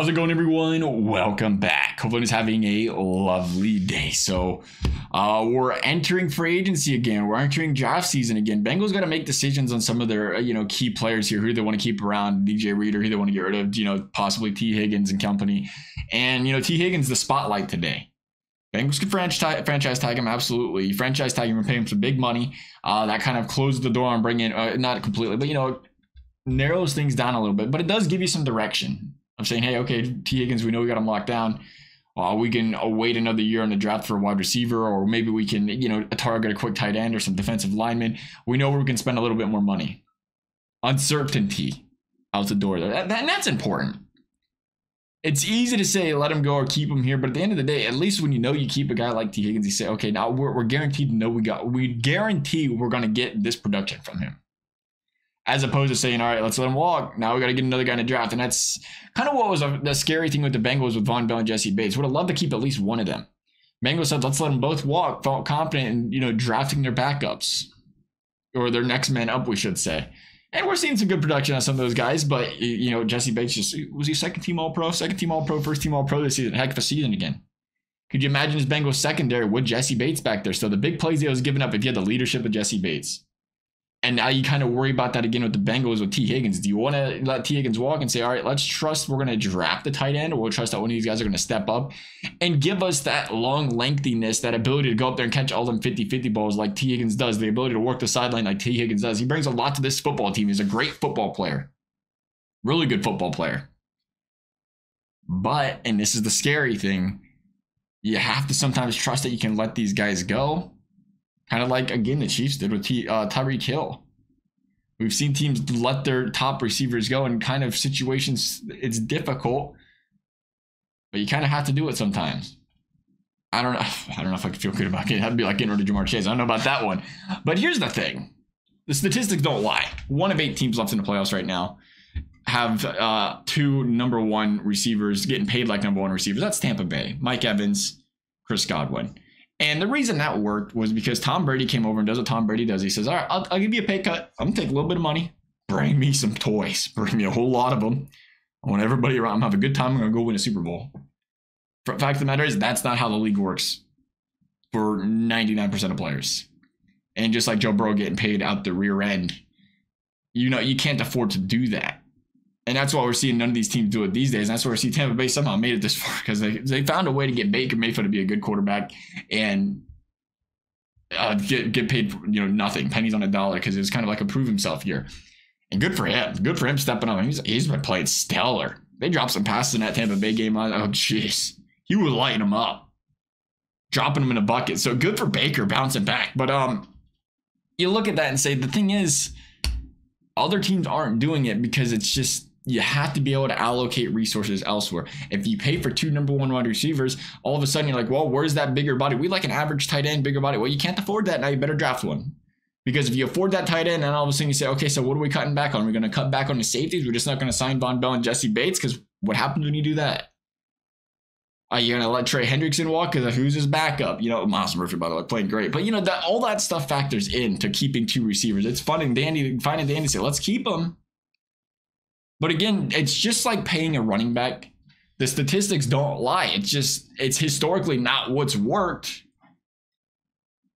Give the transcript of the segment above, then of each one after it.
How's it going, everyone? Welcome back. Hopefully everyone's having a lovely day. So we're entering free agency again. We're entering draft season again. Bengals got to make decisions on some of their key players here, who they want to keep around. DJ Reader, who they want to get rid of, possibly T. Higgins and company. And T. Higgins the spotlight today. Bengals could franchise tag him, absolutely. Franchise tag him and pay him some big money. That kind of closes the door on bringing, not completely, but narrows things down a little bit. But it does give you some direction of saying, hey, okay, T. Higgins, we know we got him locked down. We can wait another year on the draft for a wide receiver, or maybe we can, target a quick tight end or some defensive lineman. We know we can spend a little bit more money. Uncertainty out the door there. And that's important. It's easy to say let him go or keep him here, but at the end of the day, at least when you keep a guy like T. Higgins, you say, okay, now we're guaranteed to know we guarantee we're going to get this production from him. As opposed to saying, all right, let's let him walk. Now we got to get another guy in the draft. And that's kind of what was the scary thing with the Bengals with Von Bell and Jesse Bates. Would have loved to keep at least one of them. Bengals said, let's let them both walk. Felt confident in, drafting their backups. Or their next man up, we should say. And we're seeing some good production on some of those guys. But, Jesse Bates was he second team All-Pro, first team All-Pro this season? Heck of a season again. Could you imagine his Bengals secondary with Jesse Bates back there? So the big plays he was giving up if you had the leadership of Jesse Bates. And now you kind of worry about that again with the Bengals with T. Higgins. Do you want to let T. Higgins walk and say, all right, let's trust we're going to draft the tight end, or we'll trust that one of these guys are going to step up and give us that long lengthiness, that ability to go up there and catch all them 50-50 balls like T. Higgins does, the ability to work the sideline like T. Higgins does. He brings a lot to this football team. He's a great football player. Really good football player. But, and this is the scary thing, you have to sometimes trust that you can let these guys go. Kind of like, again, the Chiefs did with Tyreek Hill. We've seen teams let their top receivers go in kind of situations. It's difficult, but you kind of have to do it sometimes. I don't know if I could feel good about it. It'd be like getting rid of Jamar Chase. I don't know about that one. But here's the thing. The statistics don't lie. 1 of 8 teams left in the playoffs right now have 2 number 1 receivers getting paid like number 1 receivers. That's Tampa Bay. Mike Evans, Chris Godwin. And the reason that worked was because Tom Brady came over and does what Tom Brady does. He says, all right, I'll give you a pay cut. I'm going to take a little bit of money. Bring me some toys. Bring me a whole lot of them. I want everybody around. I'm going to have a good time. I'm going to go win a Super Bowl. The fact of the matter is, that's not how the league works for 99% of players. And just like Joe Burrow getting paid out the rear end, you can't afford to do that. And that's why we're seeing none of these teams do it these days. And that's why we see Tampa Bay somehow made it this far, because they found a way to get Baker Mayfield to be a good quarterback and get paid for, nothing, pennies on a dollar, because it was kind of like a prove himself year. And good for him. Good for him stepping up. He's been playing stellar. They dropped some passes in that Tampa Bay game. Oh, jeez. He was lighting them up. Dropping them in a bucket. So good for Baker bouncing back. But you look at that and say, the thing is, other teams aren't doing it because it's just, you have to be able to allocate resources elsewhere. If you pay for 2 number 1 wide receivers, all of a sudden you're like, well, where's that bigger body? We like an average tight end, bigger body. Well, you can't afford that. Now you better draft one. Because if you afford that tight end, and all of a sudden you say, okay, so what are we cutting back on? We're going to cut back on the safeties. We're just not going to sign Von Bell and Jesse Bates, because what happens when you do that? Are you going to let Trey Hendrickson walk? Because who's his backup? Miles Murphy, by the way, playing great. But, all that stuff factors into keeping 2 receivers. It's fun and dandy, fine and dandy to say, let's keep them. But again, it's just like paying a running back. The statistics don't lie. It's historically not what's worked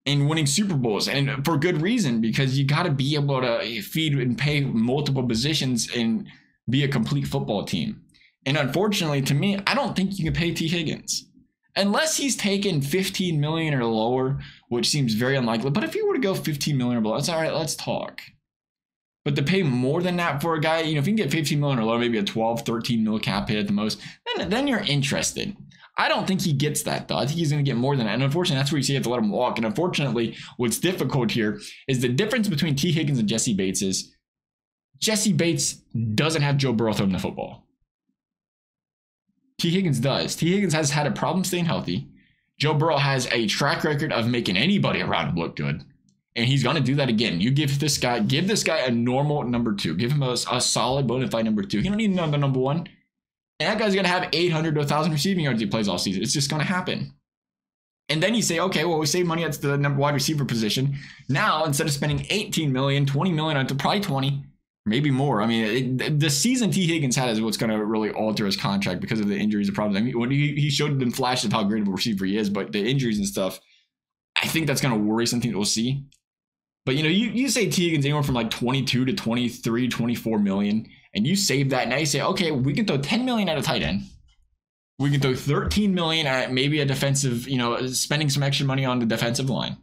in winning Super Bowls. And for good reason, because you got to be able to feed and pay multiple positions and be a complete football team. And unfortunately, to me, I don't think you can pay T. Higgins. Unless he's taken $15 million or lower, which seems very unlikely. But if he were to go $15 million or below, it's all right, let's talk. But to pay more than that for a guy, if you can get $15 million or lower, maybe a 12, 13 mil cap hit at the most, then you're interested. I don't think he gets that, though. I think he's going to get more than that. And unfortunately, that's where you see you have to let him walk. And unfortunately, what's difficult here is the difference between T. Higgins and Jesse Bates is Jesse Bates doesn't have Joe Burrow throwing the football. T. Higgins does. T. Higgins has had a problem staying healthy. Joe Burrow has a track record of making anybody around him look good. And he's going to do that again. You give this guy a normal number 2. Give him a solid bona fide number 2. He don't need another number 1. And that guy's going to have 800 to 1,000 receiving yards he plays all season. It's just going to happen. And then you say, okay, well, we save money at the number wide receiver position. Now, instead of spending $18 million, $20 million, probably 20, Maybe more. I mean, the season T. Higgins had is what's going to really alter his contract because of the injuries and problems. I mean, when he showed in flashes of how great of a receiver he is, but the injuries and stuff, I think that's going to worry something that we'll see. But, you say T. Higgins anywhere from like 22 to 23, 24 million, and you save that. Now you say, okay, we can throw 10 million at a tight end. We can throw 13 million at maybe a defensive, spending some extra money on the defensive line.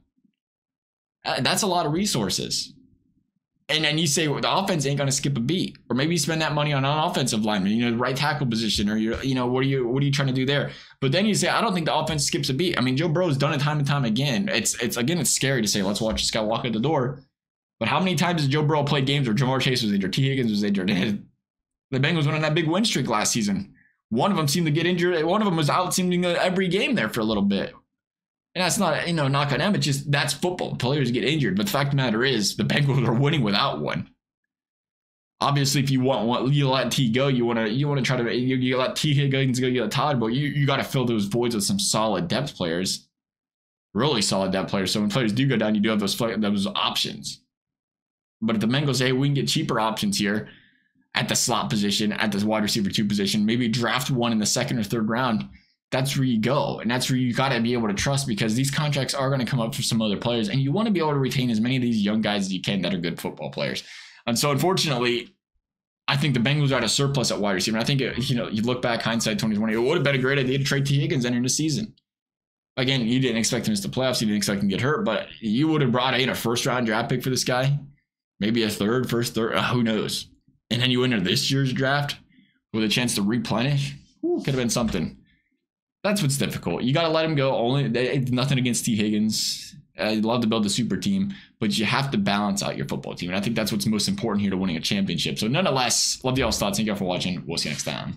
That's a lot of resources. And then you say, well, the offense ain't going to skip a beat, or maybe you spend that money on an offensive lineman, the right tackle position, or what are you trying to do there? But then you say, I don't think the offense skips a beat. I mean, Joe Burrow's done it time and time again. It's scary to say, let's watch this guy walk out the door. But how many times has Joe Burrow played games where Jamar Chase was injured, T. Higgins was injured? The Bengals went on that big win streak last season. One of them seemed to get injured. One of them was out seeming every game there for a little bit. And that's not, knock on them. It's just, that's football. Players get injured. But the fact of the matter is, the Bengals are winning without one. Obviously, if you you let T go, you want to try to, you let T Higgins go, you let Todd, but you got to fill those voids with some solid depth players. Really solid depth players. So when players do go down, you do have those options. But if the Bengals say, hey, we can get cheaper options here at the slot position, at the wide receiver 2 position, maybe draft one in the 2nd or 3rd round, that's where you go. And that's where you got to be able to trust, because these contracts are going to come up for some other players. And you want to be able to retain as many of these young guys as you can that are good football players. And so, unfortunately, I think the Bengals are at a surplus at wide receiver. And I think, you look back, hindsight 2020, it would have been a great idea to trade T. Higgins entering the season. Again, you didn't expect him to miss the playoffs. You didn't expect him to get hurt. But you would have brought in a 1st-round draft pick for this guy. Maybe a first, third, who knows? And then you enter this year's draft with a chance to replenish. Could have been something. That's what's difficult. You got to let him go. Nothing against T. Higgins. I'd love to build a super team, but you have to balance out your football team. And I think that's what's most important here to winning a championship. So nonetheless, love y'all's thoughts. Thank y'all for watching. We'll see you next time.